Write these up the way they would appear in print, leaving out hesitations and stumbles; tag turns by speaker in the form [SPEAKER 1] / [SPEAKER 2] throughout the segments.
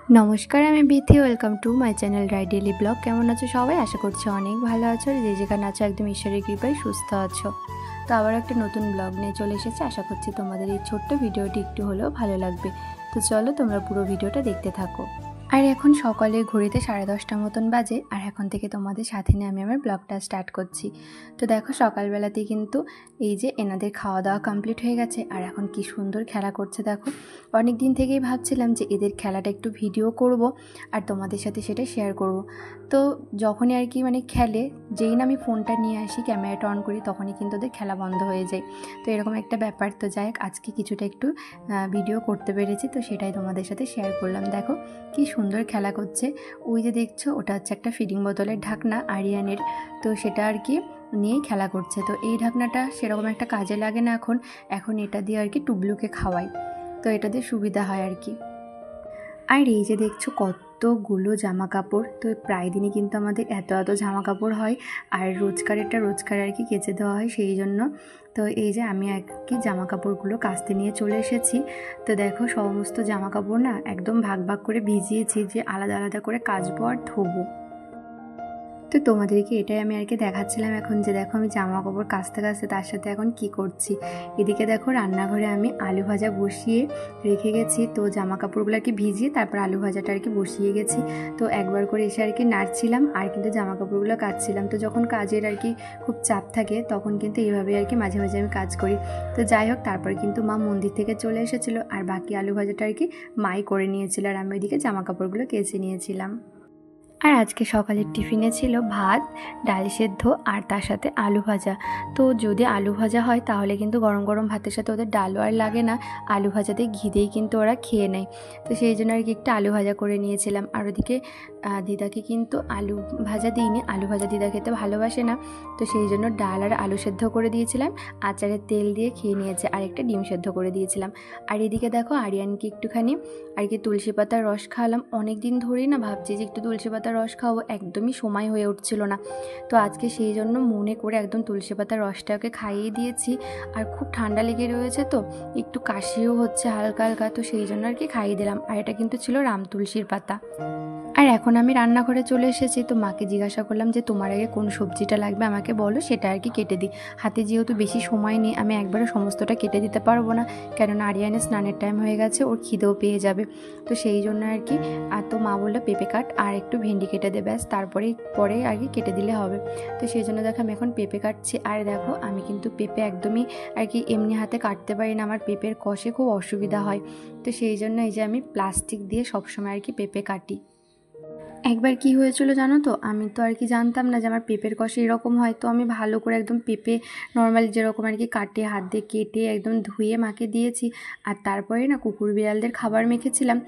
[SPEAKER 1] नमस्कार आमी Bithi welcome to my channel Roy daily blog. केमन आछो सबाई? आशा करछि अनेक भालो आछो, जे जेखाने आछो एकदम ईश्वरेर कृपाय सुस्थ आछो। तो आबार एकटा नतून ब्लग निये चले एसेछि। आशा करछि तोमादेर एई छोट्ट भिडियोटी एकटु हलेओ भालो लागबे। तो चलो तोमरा पुरो भिडियोटा देखते थाको। আর এখন সকালে ঘড়িতে 10:30টার মতন বাজে। আর এখন থেকে তোমাদের সাথে নিয়ে আমি আমার ব্লগটা স্টার্ট করছি। তো দেখো সকালবেলাতেই কিন্তু এই যে এনাদের খাওয়া দাওয়া কমপ্লিট হয়ে গেছে। আর এখন কি সুন্দর খেলা করছে দেখো। অনেক দিন থেকেই ভাবছিলাম যে এদের খেলাটা একটু ভিডিও করব আর তোমাদের সাথে সেটা শেয়ার করব। তো যখনই আর কি খেলে, যেই না আমি ফোনটা নিয়ে আসি ক্যামেরাটা অন করি তখনই কিন্তু ওদের খেলা বন্ধ হয়ে যায়। তো এরকম একটা ব্যাপার। তো যাই হোক, আজকে কিছুটা একটু ভিডিও করতে পেরেছি, তো সেটাই তোমাদের সাথে শেয়ার করলাম। দেখো কি সুন্দর খেলা করছে। ওই যে দেখছো ওটা হচ্ছে একটা ফিডিং বোতলের ঢাকনা আরিয়ানের, তো সেটা আর কি নিয়েই খেলা করছে। তো এই ঢাকনাটা সেরকম একটা কাজে লাগে না এখন এটা দিয়ে আর কি টুবলুকে খাওয়াই, তো এটা দিয়ে সুবিধা হয় আর কি। আর এই যে দেখছো কতগুলো জামা কাপড়, তো প্রায় দিনই কিন্তু আমাদের এত জামা কাপড় হয় আর রোজকার আর কি কেচে দেওয়া হয় সেই জন্য। তো এই যে আমি আর কি জামা কাপড়গুলো কাচতে নিয়ে চলে এসেছি। তো দেখো সমস্ত জামা কাপড় না একদম ভাগ ভাগ করে ভিজিয়েছি, যে আলাদা আলাদা করে কাচবো আর ধোবো। তো তোমাদেরকে এটাই আমি আর কি দেখাচ্ছিলাম এখন, যে দেখো আমি জামা কাপড় কাচতে কাচতে তার সাথে এখন কি করছি। এদিকে দেখো রান্নাঘরে আমি আলু ভাজা বসিয়ে রেখে গেছি। তো জামা কাপড়গুলো আর কি ভিজিয়ে তারপর আলু ভাজাটা আর কি বসিয়ে গেছি। তো একবার করে এসে আর কি নাড়ছিলাম আর কিন্তু জামা কাপড়গুলো কাচছিলাম। তো যখন কাজের আর কি খুব চাপ থাকে তখন কিন্তু এইভাবে আর কি মাঝে মাঝে আমি কাজ করি। তো যাই হোক, তারপর কিন্তু মা মন্দির থেকে চলে এসেছিলো আর বাকি আলু ভাজাটা আর কি মাই করে নিয়েছিল আর আমি ওইদিকে জামা কাপড়গুলো কেচে নিয়েছিলাম। আর আজকে সকালের টিফিনে ছিল ভাত, ডাল সেদ্ধ আর তার সাথে আলু ভাজা। তো যদি আলু ভাজা হয় তাহলে কিন্তু গরম গরম ভাতের সাথে ওদের ডালও আর লাগে না, আলু ভাজাতে ঘি দিয়েই কিন্তু ওরা খেয়ে নেয়। তো সেই জন্য আর কি একটু আলু ভাজা করে নিয়েছিলাম। আর ওদিকে দিদাকে কিন্তু আলু ভাজা দিইনি, আলু ভাজা দিদা খেতে ভালোবাসে না। তো সেই জন্য ডাল আর আলু সেদ্ধ করে দিয়েছিলাম, আচারের তেল দিয়ে খেয়ে নিয়েছে, আর একটা ডিম সেদ্ধ করে দিয়েছিলাম। আর এদিকে দেখো আরিয়ানকে একটুখানি আর কি তুলসী পাতার রস খাওয়ালাম। অনেক দিন ধরেই না ভাবছি যে একটু তুলসী পাতার রস খাওয়াবো, একদমই সময় হয়ে উঠছিল না। তো আজকে সেই জন্য মনে করে একদম তুলসী পাতার রসটাকে খাইয়ে দিয়েছি। আর খুব ঠান্ডা লেগে রয়েছে, তো একটু কাশিও হচ্ছে হালকা হালকা, তো সেই জন্য আর কি খাইয়ে দিলাম। আর এটা কিন্তু ছিল রাম তুলসীর পাতা। আর এখন আমি রান্নাঘরে চলে এসেছি। তো মাকে জিজ্ঞাসা করলাম যে তোমার আগে কোন সবজিটা লাগবে আমাকে বলো, সেটা আর কি কেটে দিই। হাতে যেহেতু বেশি সময় নেই, আমি একবারে সমস্তটা কেটে দিতে পারবো না, কেননা আরিয়ানের স্নানের টাইম হয়ে গেছে, ওর খিদেও পেয়ে যাবে। তো সেই জন্য আর কি তো মা বললো পেঁপে কাট আর একটু ভেন্ডি কেটে দে, ব্যাস পরে আর কি কেটে দিলে হবে। তো সেই জন্য দেখো আমি এখন পেঁপে কাটছি। আর দেখো আমি কিন্তু পেঁপে একদমই আর কি এমনি হাতে কাটতে পারি না, আমার পেঁপের কষে খুব অসুবিধা হয়। তো সেই জন্য এই যে আমি প্লাস্টিক দিয়ে সবসময় আর কি পেঁপে কাটি। একবার কি হয়েছিল জানো তো, আমি তো আর কি জানতাম না যে আমার পেঁপের কষে এরকম হয়। তো আমি ভালো করে একদম পেঁপে নর্মালি যেরকম আর কি কাটে হাত দিয়ে কেটে একদম ধুয়ে মাকে দিয়েছি। আর তারপরে না কুকুর বিড়ালদের খাবার মেখেছিলাম।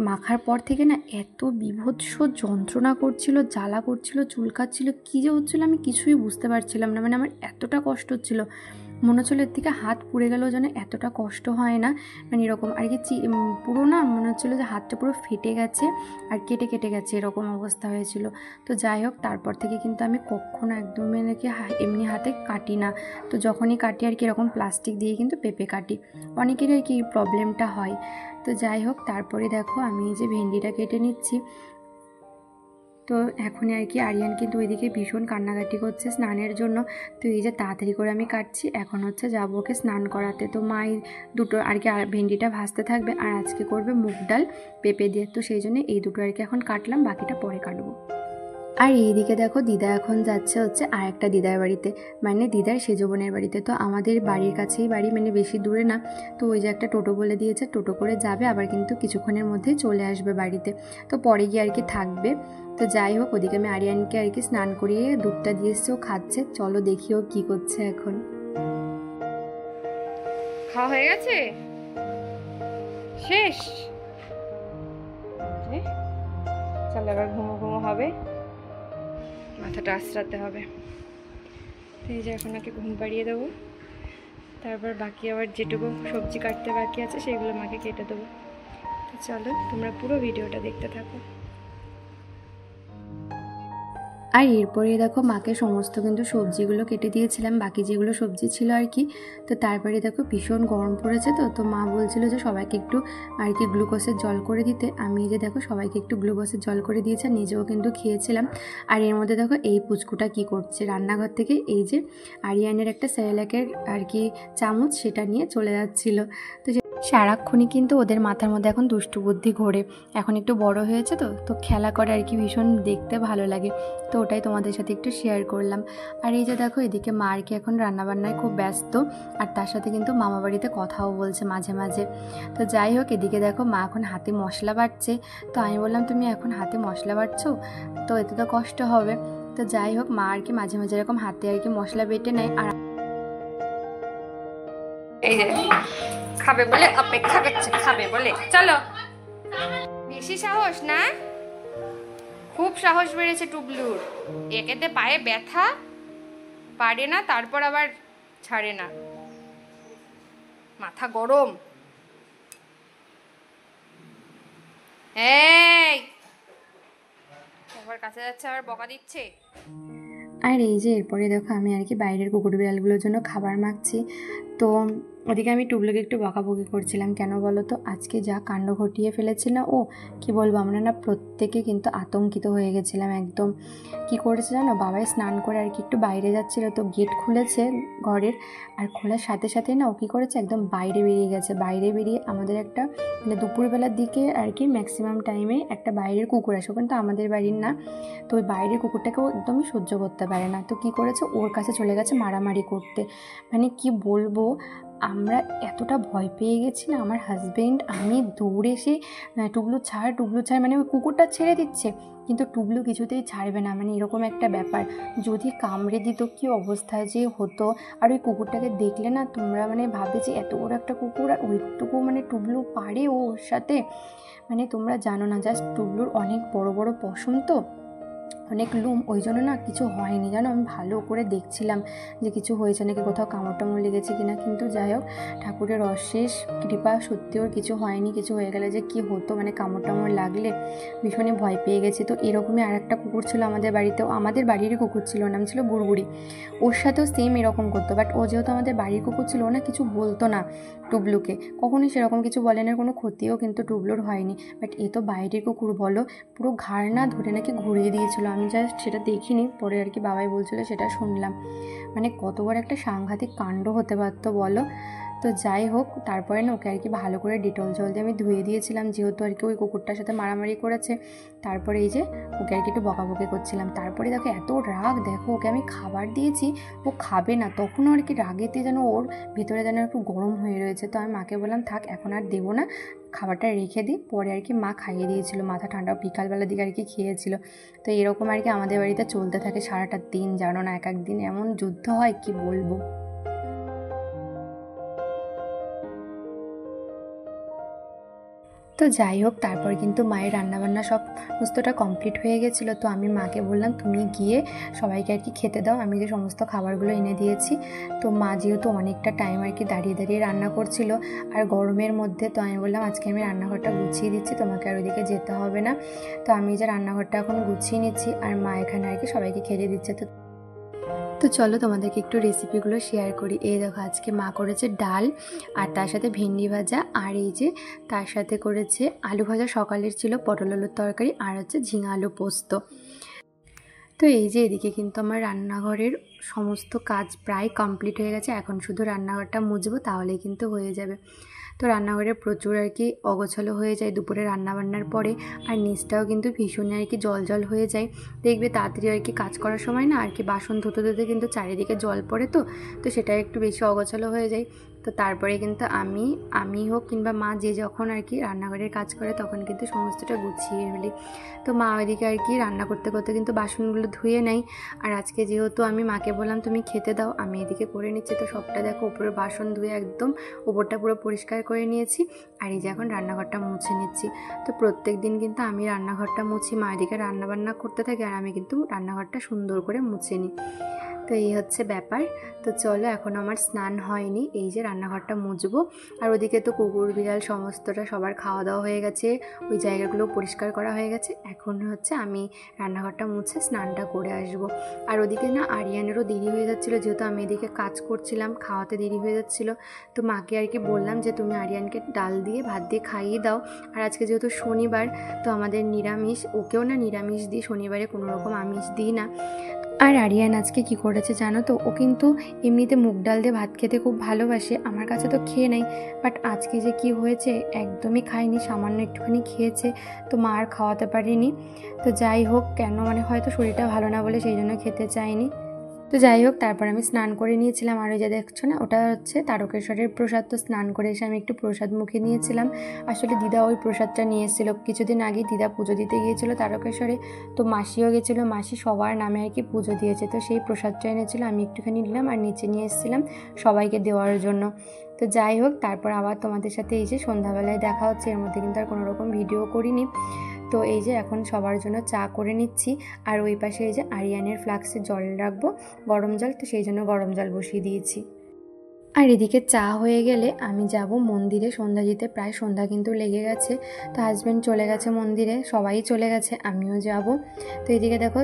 [SPEAKER 1] মাখার পর থেকে না এত বীভৎস যন্ত্রণা করছিল, জ্বালা করছিল, চুলকাচ্ছিল, কী যে হচ্ছিলো আমি কিছুই বুঝতে পারছিলাম না। আমার এতটা কষ্ট হচ্ছিল, মনে হচ্ছিলো এর থেকে হাত পুড়ে গেলেও যেন এতটা কষ্ট হয় না। এরকম আর কি পুরো না মনে হচ্ছিলো যে হাতটা পুরো ফেটে গেছে আর কেটে কেটে গেছে, এরকম অবস্থা হয়েছিল। তো যাই হোক, তারপর থেকে কিন্তু আমি কখনো একদমই নাকি এমনি হাতে কাটি না। তো যখনই কাটি আর কি এরকম প্লাস্টিক দিয়ে কিন্তু পেঁপে কাটি। অনেকেরই আর কি এই প্রবলেমটা হয়। তো যাই হোক, তারপরে দেখো আমি এই যে ভেন্ডিটা কেটে নিচ্ছি। তো এখন আর কি আরিয়ান কিন্তু ওইদিকে ভীষণ কান্নাকাটি করছে স্নানের জন্য। তো এই যে তাড়াতাড়ি করে আমি কাটছি, এখন হচ্ছে যাবো ওকে স্নান করাতে। তো মাই দুটো আর কি ভেন্ডিটা ভাজতে থাকবে আর আজকে করবে মুগ ডাল পেঁপে দিয়ে। তো সেই জন্য এই দুটো আর কি এখন কাটলাম, বাকিটা পরে কাটবো। আর এইদিকে দেখো দিদা এখন যাচ্ছে হচ্ছে আর একটা দিদার বাড়িতে, দিদার সেজো বোনের বাড়িতে। তো আমাদের বাড়ির কাছেই বাড়ি, বেশি দূরে না। তো ওই যে একটা টোটো বলে দিয়েছে, টোটো করে যাবে, আবার কিন্তু কিছুক্ষণের মধ্যেই চলে আসবে বাড়িতে। তো পরে গিয়ে আর কি থাকবে। তো যাই হোক, ওদিকে আমি আরিয়ানকে আর কি স্নান করিয়ে দুধটা দিয়ে এসছে, ও খাচ্ছে। চলো দেখি ও কী করছে এখন।
[SPEAKER 2] খাওয়া হয়ে গেছে, শেষ? চল এবার ঘুমো ঘুমো হবে, মাথাটা আশ্রাতে হবে। তো এই যে এখন ওকে ঘুম পাড়িয়ে দেবো, তারপর বাকি আবার যেটুকু সবজি কাটতে বাকি আছে সেগুলো মাকে কেটে দেবো। তো চলো তোমরা পুরো ভিডিওটা দেখতে থাকো।
[SPEAKER 1] আর এরপরে দেখো মাকে সমস্ত কিন্তু সবজিগুলো কেটে দিয়েছিলাম, বাকি যেগুলো সবজি ছিল আর কি। তো তারপরে দেখো ভীষণ গরম পড়েছে, তো মা বলছিল যে সবাইকে একটু আর কি গ্লুকোজের জল করে দিতে। আমি যে দেখো সবাইকে একটু গ্লুকোজের জল করে দিয়েছি, আর নিজেও কিন্তু খেয়েছিলাম। আর এর মধ্যে দেখো এই পুচকুটা কি করছে, রান্নাঘর থেকে এই যে আরিয়ানের একটা সেরেলাকের আর কি চামচ সেটা নিয়ে চলে যাচ্ছিল। তো সারাক্ষণই কিন্তু ওদের মাথার মধ্যে এখন দুষ্টু বুদ্ধি ঘোরে, এখন একটু বড় হয়েছে তো খেলা করে আর কি, ভীষণ দেখতে ভালো লাগে। তো ওটাই তোমাদের সাথে একটু শেয়ার করলাম। আর এই যে দেখো এদিকে মা আর কি এখন রান্নাবান্নায় খুব ব্যস্ত, আর তার সাথে কিন্তু মামা বাড়িতে কথাও বলছে মাঝে মাঝে। তো যাই হোক, এদিকে দেখো মা এখন হাতে মশলা বাটছে। তো আমি বললাম তুমি এখন হাতে মশলা বাটছো, তো এতে তো কষ্ট হবে। তো যাই হোক, মা আর কি মাঝে মাঝে এরকম হাতে আর কি মশলা বেটে নেয়। আর
[SPEAKER 2] এই যে খাবে বলে অপেক্ষা করছে, খাবে বলে। চলো, বেশি সাহস না, খুব সাহস বেড়েছে টুবলুর। একেতে পায়ে ব্যথা, পারে না, তারপর আবার ছাড়ে না, মাথা গরম। এই আবার কাছে যাচ্ছে, আবার বকা দিচ্ছে।
[SPEAKER 1] আর এই যে এরপরে দেখো আমি আর কি বাইরের কুকুর বিড়ালগুলোর জন্য খাবার মাখছি। তো ওদিকে আমি টুবলুকে একটু বকাবকি করছিলাম, কেন বলো তো, আজকে যা কাণ্ড ঘটিয়ে ফেলেছি না ও, কি বলবো, আমরা না প্রত্যেকে কিন্তু আতঙ্কিত হয়ে গেছিলাম একদম। কি করেছে জানো, বাবাই স্নান করে আর কি একটু বাইরে যাচ্ছিলো, তো গেট খুলেছে ঘরের, আর খোলার সাথে সাথেই না ও কী করেছে, একদম বাইরে বেরিয়ে গেছে। বাইরে বেরিয়ে আমাদের একটা মানে দুপুরবেলার দিকে আর কি ম্যাক্সিমাম টাইমে একটা বাইরের কুকুর আসে, কিন্তু আমাদের বাড়ির না। তো ওই বাইরের কুকুরটাকেও একদমই সহ্য করতে পারে না, তো কী করেছে, ওর কাছে চলে গেছে মারামারি করতে। মানে কি বলবো, আমরা এতটা ভয় পেয়ে গেছি না, আমার হাজবেন্ড আমি দৌড়ে এসে টুবলু ছাড়, টুবলু ছাড়, মানে ওই কুকুরটা ছেড়ে দিচ্ছে, কিন্তু টুবলু কিছুতেই ছাড়বে না। মানে এরকম একটা ব্যাপার, যদি কামড়ে দিত কী অবস্থায় যে হতো। আর ওই কুকুরটাকে দেখলে না তোমরা মানে ভাবে যে এত বড় একটা কুকুর আর ওইটুকু মানে টুবলু পারে ওর সাথে। মানে তোমরা জানো না, জাস্ট টুবলুর অনেক বড় বড় পশম, তো অনেক লুম, ওই জন্য না কিছু হয়নি জানো। আমি ভালো করে দেখছিলাম যে কিছু হয়েছে নাকি, কোথাও কামড় টামড় লেগেছে কিনা, কিন্তু যাই হোক ঠাকুরের অশেষ কৃপা, সত্যি ওর কিছু হয়নি। কিছু হয়ে গেলে যে কি হতো, মানে কামড় টামড় লাগলে ভীষণই ভয় পেয়ে গেছি। তো এরকমই আর একটা কুকুর ছিল আমাদের বাড়িতেও, আমাদের বাড়িরই কুকুর ছিল, নাম ছিল বুড়বুড়ি। ওর সাথেও সেম এরকম করতো, বাট ও যেহেতু আমাদের বাড়ির কুকুর ছিল, ও না কিছু বলতো না টুবলুকে, কখনোই সেরকম কিছু বলেন, কোনো ক্ষতিও কিন্তু টুবলুর হয়নি। বাট এ তো বাইরের কুকুর বলো, পুরো ঘাড় না ধরে নাকি ঘুরিয়ে দিয়েছিল। আমি জাস্ট সেটা দেখিনি, পরে আর কি বাবাই বলছিল সেটা শুনলাম। মানে কত বড় একটা সাংঘাতিক কাণ্ড হতে পারতো বলো। তো যাই হোক, তারপরে না ওকে আর কি ভালো করে ডেটল জল দিয়ে আমি ধুয়ে দিয়েছিলাম, যেহেতু আর কি ওই কুকুরটার সাথে মারামারি করেছে। তারপরে এই যে ওকে আর কি একটু বকাবকি করছিলাম। তারপরে দেখো এত রাগ, দেখো ওকে আমি খাবার দিয়েছি, ও খাবে না, তখনও আর কি রাগেতে যেন ওর ভিতরে যেন একটু গরম হয়ে রয়েছে। তো আমি মাকে বললাম থাক, এখন আর দেবো না, খাবারটা রেখে দিই। পরে আর কি মা খাইয়ে দিয়েছিল, মাথা ঠান্ডা বিকালবেলার দিকে আর কি খেয়েছিল। তো এরকম আর কি আমাদের বাড়িতে চলতে থাকে সারাটা দিন, জানো না, এক এক দিন এমন যুদ্ধ হয় কি বলবো। তো যাই হোক, তারপর কিন্তু মায়ের রান্নাবান্না সমস্তটা কমপ্লিট হয়ে গেছিলো। তো আমি মাকে বললাম তুমি গিয়ে সবাইকে আর কি খেতে দাও, আমি যে সমস্ত খাবারগুলো এনে দিয়েছি। তো মা যেহেতু অনেকটা টাইম আর কি দাঁড়িয়ে দাঁড়িয়ে রান্না করছিল, আর গরমের মধ্যে, তো আমি বললাম আজকে আমি রান্নাঘরটা গুছিয়ে দিচ্ছি, তোমাকে আর ওইদিকে যেতে হবে না। তো আমি যে রান্নাঘরটা এখন গুছিয়ে নিচ্ছি, আর মা এখানে আর কি সবাইকে খেতে দিচ্ছে। তো চলো তোমাদেরকে একটু রেসিপিগুলো শেয়ার করি। এই দেখো আজকে মা করেছে ডাল, আর তার সাথে ভেন্ডি ভাজা, আর এই যে তার সাথে করেছে আলু ভাজা, সকালের ছিল পটল আলুর তরকারি, আর হচ্ছে ঝিঙা আলু পোস্ত। তো এই যে এদিকে কিন্তু আমার রান্নাঘরের সমস্ত কাজ প্রায় কমপ্লিট হয়ে গেছে, এখন শুধু রান্নাঘরটা মুছবো, তাহলেই কিন্তু হয়ে যাবে। তো রান্নাঘরে প্রচুর আর কি অগোছালো হয়ে যায় দুপুরে রান্নাবান্নার পরে, আর নিচটাও কিন্তু ভীষণই আর কি জল জল হয়ে যায়। দেখবে তাড়াতাড়ি আর কি কাজ করার সময় না আর কি বাসন ধুতে ধুতে কিন্তু চারিদিকে জল পড়ে, তো সেটা একটু বেশি অগোছালো হয়ে যায়। তো তারপরে কিন্তু আমি হোক কিংবা মা যে যখন আর কি রান্নাঘরের কাজ করে, তখন কিন্তু সমস্তটা গুছিয়ে ফেলি। তো মা ওইদিকে আর কি রান্না করতে করতে কিন্তু বাসনগুলো ধুয়ে নেয়। আর আজকে যেহেতু আমি মাকে বললাম তুমি খেতে দাও, আমি এদিকে করে নিচ্ছি। তো সবটা দেখো, উপরে বাসন ধুয়ে একদম উপরটা পুরো পরিষ্কার করে নিয়েছি, আর এই যে এখন রান্নাঘরটা মুছে নিচ্ছি। তো প্রত্যেক দিন কিন্তু আমি রান্নাঘরটা মুছি, মা এদিকে রান্নাবান্না করতে থাকে, আর আমি কিন্তু রান্নাঘরটা সুন্দর করে মুছে নিই। তো এই হচ্ছে ব্যাপার। তো চলো, এখন আমার স্নান হয়নি, এই যে রান্নাঘরটা মুছবো। আর ওদিকে তো কুকুর বিড়াল সমস্তটা সবার খাওয়া দাওয়া হয়ে গেছে, ওই জায়গাগুলো পরিষ্কার করা হয়ে গেছে। এখন হচ্ছে আমি রান্নাঘরটা মুছে স্নানটা করে আসবো। আর ওদিকে না আরিয়ানেরও দেরি হয়ে যাচ্ছিলো, যেহেতু আমি এদিকে কাজ করছিলাম, খাওয়াতে দেরি হয়ে যাচ্ছিলো। তো মাকে আর কি বললাম যে তুমি আরিয়ানকে ডাল দিয়ে ভাত দিয়ে খাইয়ে দাও। আর আজকে যেহেতু শনিবার, তো আমাদের নিরামিষ, ওকেও না নিরামিষ দিই, শনিবারে কোনো রকম আমিষ দিই না। আর আরিয়ান আজকে কি করেছে জানো তো, ও কিন্তু এমনিতে মুগ ডাল দিয়ে ভাত খেতে খুব ভালোবাসে, আমার কাছে তো খেয়ে নেই, বাট আজকে যে কি হয়েছে একদমই খায়নি, সামান্য একটুখানি খেয়েছে। তো মা আর খাওয়াতে পারিনি। তো যাই হোক, কেন মানে হয়তো শরীরটা ভালো না বলে সেই জন্য খেতে চাইনি। তো যাই হোক, তারপর আমি স্নান করে নিয়েছিলাম। আর ওই যে দেখছো না, ওটা হচ্ছে তারকেশ্বরের প্রসাদ। তো স্নান করে এসে আমি একটু প্রসাদ মুখে নিয়েছিলাম। আসলে দিদা ওই প্রসাদটা নিয়ে এসেছিলো কিছুদিন আগে, দিদা পুজো দিতে গিয়েছিলো তারকেশ্বরে। তো মাসিও গেছিলো, মাসি সবার নামে আর কি পুজো দিয়েছে। তো সেই প্রসাদটা এনেছিলো, আমি একটুখানি নিলাম আর নিচে নিয়ে এসেছিলাম সবাইকে দেওয়ার জন্য। তো যাই হোক, তারপর আবার তোমাদের সাথে এই যে সন্ধ্যাবেলায় দেখা হচ্ছে, এর মধ্যে কিন্তু আর কোনো রকম ভিডিও করিনি। তো এই যে এখন সবার জন্য চা করে নিচ্ছি। আর ওই পাশে এই যে আরিয়ানের ফ্লাক্সে জল রাখবো, গরম জল, তো সেই জন্য গরম জল বসিয়ে দিয়েছি। আর এদিকে চা হয়ে গেলে আমি যাব মন্দিরে সন্ধ্যা দিতে। প্রায় সন্ধ্যা কিন্তু লেগে গেছে। তো হাজব্যান্ড চলে গেছে মন্দিরে, সবাই চলে গেছে, আমিও যাব। তো এদিকে দেখো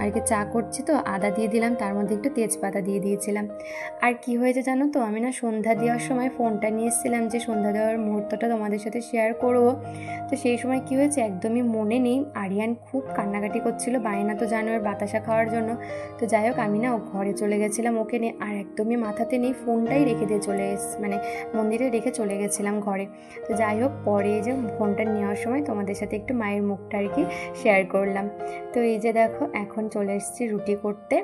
[SPEAKER 1] আর কি চা করছি, তো আদা দিয়ে দিলাম, তার মধ্যে একটু তেজপাতা দিয়ে দিয়েছিলাম। আর কি হয়েছে জানো তো, আমি না সন্ধ্যা দেওয়ার সময় ফোনটা নিয়ে এসেছিলাম যে সন্ধ্যা দেওয়ার মুহূর্তটা তোমাদের সাথে শেয়ার করবো। তো সেই সময় কি হয়েছে একদমই মনে নেই, আরিয়ান খুব কান্নাকাটি করছিল, বায়না তো জানো ওর বাতাসা খাওয়ার জন্য। তো যাই হোক, আমি না ঘরে চলে গেছিলাম ওকে নিয়ে, আর একদমই মাথাতে নেই, ফোনটাই রেখে দিয়ে মানে মন্দিরে রেখে চলে গেছিলাম ঘরে। তো যাই হোক, পরে যে ফোনটা নেওয়ার সময় তোমাদের সাথে একটু মায়ের মুখটা আর কি শেয়ার করলাম। তো এই যে দেখো, এখন চলে এসেছি রুটি করতে।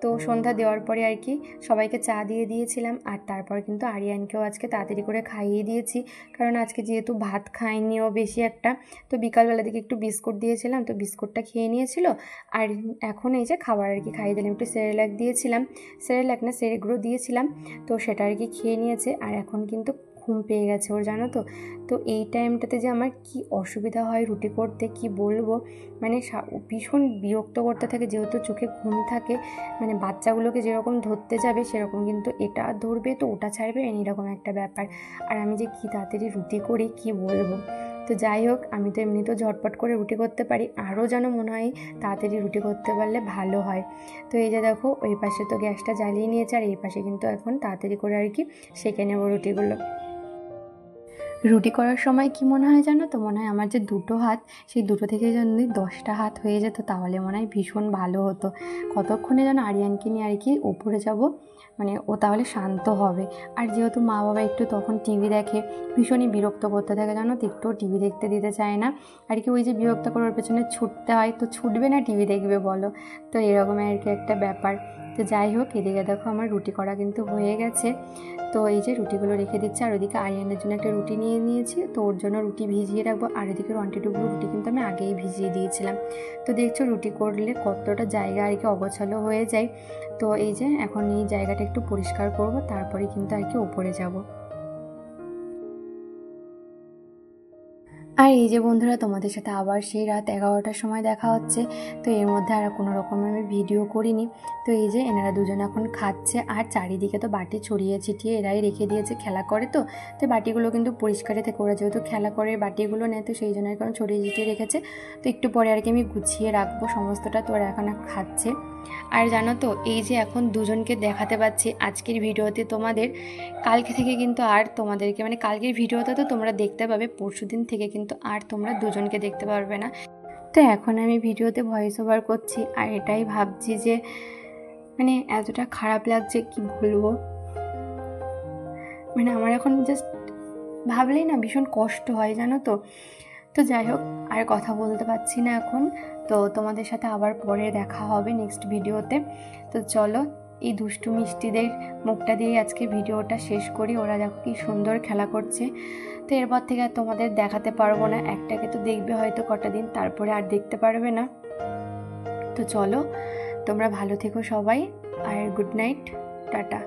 [SPEAKER 1] তো সন্ধ্যা দেওয়ার পরে আর কি সবাইকে চা দিয়ে দিয়েছিলাম। আর তারপর কিন্তু আরিয়ানকেও আজকে তাড়াতাড়ি করে খাইয়ে দিয়েছি, কারণ আজকে যেহেতু ভাত খায়নিও বেশি একটা। তো বিকালবেলা থেকে একটু বিস্কুট দিয়েছিলাম, তো বিস্কুটটা খেয়ে নিয়েছিল। আর এখন এই যে খাবার আর কি খাইয়ে দিলাম, একটু সেরেলাক দিয়েছিলাম, সেরেলাক না সেরেগ্রো দিয়েছিলাম, তো সেটা আর কি খেয়ে নিয়েছে। আর এখন কিন্তু ঘুম পেয়ে গেছে ওর, জানো তো। তো এই টাইমটাতে যে আমার কি অসুবিধা হয় রুটি করতে কি বলবো, মানে ভীষণ বিরক্ত করতে থাকে, যেহেতু চোখে ঘুম থাকে। মানে বাচ্চাগুলোকে যেরকম ধরতে যাবে সেরকম কিন্তু এটা ধরবে তো ওটা ছাড়বে, এইরকম একটা ব্যাপার। আর আমি যে কি তাড়াতাড়ি রুটি করি কি বলবো। তো যাই হোক, আমি তো এমনিতেও ঝটপট করে রুটি করতে পারি, আরও যেন মনে হয় তাড়াতাড়ি রুটি করতে পারলে ভালো হয়। তো এই যে দেখো, ওই পাশে তো গ্যাসটা জ্বালিয়ে নিয়েছে, আর এই পাশে কিন্তু এখন তাড়াতাড়ি করে আর কি সেঁকে নেবো রুটিগুলো। রুটি করার সময় কি মনে হয় জানো তো, মনে হয় আমার যে দুটো হাত, সেই দুটো থেকে যদি 10টা হাত হয়ে যেত তাহলে মনে হয় ভীষণ ভালো হতো। কতক্ষণে যেন আরিয়ানকে নিয়ে আর কি ওপরে যাব, মানে ও তাহলে শান্ত হবে। আর যেহেতু মা বাবা একটু তখন টিভি দেখে, ভীষণই বিরক্ত করতে থাকে জানো তো, একটু টিভি দেখতে দিতে চায় না আর কি। ওই যে বিরক্ত করার পেছনে ছুটতে হয়, তো ছুটবে না টিভি দেখবে বলো, তো এরকম আর কি একটা ব্যাপার। তো যাই হোক, এদিকে দেখো আমার রুটি করা কিন্তু হয়ে গেছে। তো এই যে রুটিগুলো রেখে দিচ্ছি, আর ওইদিকে আরিয়ানের জন্য একটা রুটি নিয়ে নিয়েছি, তো ওর জন্য রুটি ভিজিয়ে রাখবো। আর এদিকে 1-2 রুটি কিন্তু আমি আগেই ভিজিয়ে দিয়েছিলাম। তো দেখছো রুটি করলে কতটা জায়গা আর কি অগোছালো হয়ে যায়। তো এই যে এখন এই জায়গাটা একটু পরিষ্কার করব, তারপরে কিন্তু আর কি ওপরে যাব। আর এই যে বন্ধুরা, তোমাদের সাথে আবার সেই রাত 11টার সময় দেখা হচ্ছে। তো এর মধ্যে আর কোনো রকম আমি ভিডিও করিনি। তো এই যে এনারা দুজন এখন খাচ্ছে, আর চারিদিকে তো বাটি ছড়িয়ে ছিটিয়ে এরাই রেখে দিয়েছে, খেলা করে তো। তো বাটিগুলো কিন্তু পরিষ্কারই থেকে, ওরা যেহেতু খেলা করে বাটিগুলো নেয়, তো সেই জন্য এখন ছড়িয়ে ছিটিয়ে রেখেছে। তো একটু পরে আর কি আমি গুছিয়ে রাখবো সমস্তটা। তো ওরা এখন খাচ্ছে। আর জানো তো, এই যে এখন দুজনকে দেখাতে পাচ্ছি আজকের ভিডিওতে তোমাদের, কালকে থেকে কিন্তু আর তোমাদেরকে, মানে কালকের ভিডিওতে তো তোমরা দেখতে পাবে, পরশুদিন থেকে কিন্তু আর তোমরা দুজনকে দেখতে পারবে না। তো এখন আমি ভিডিওতে ভয়েস ওভার করছি, আর এটাই ভাবছি যে মানে এতটা খারাপ লাগছে কি বলবো। মানে আমার এখন জাস্ট ভাবলেই না ভীষণ কষ্ট হয়, জানো তো। তো যাই হোক, আর কথা বলতে পারছি না এখন। তো তোমাদের সাথে আবার পরে দেখা হবে নেক্সট ভিডিওতে। তো চলো, এই দুষ্টু মিষ্টিদের মুখটা দিয়ে আজকে ভিডিওটা শেষ করি। ওরা দেখো কি সুন্দর খেলা করছে। তো এরপর থেকে আর তোমাদের দেখাতে পারবো না, একটাকে তো দেখবে হয়তো কটা দিন, তারপরে আর দেখতে পারবে না। তো চলো, তোমরা ভালো থেকো সবাই, আর গুড নাইট, টাটা।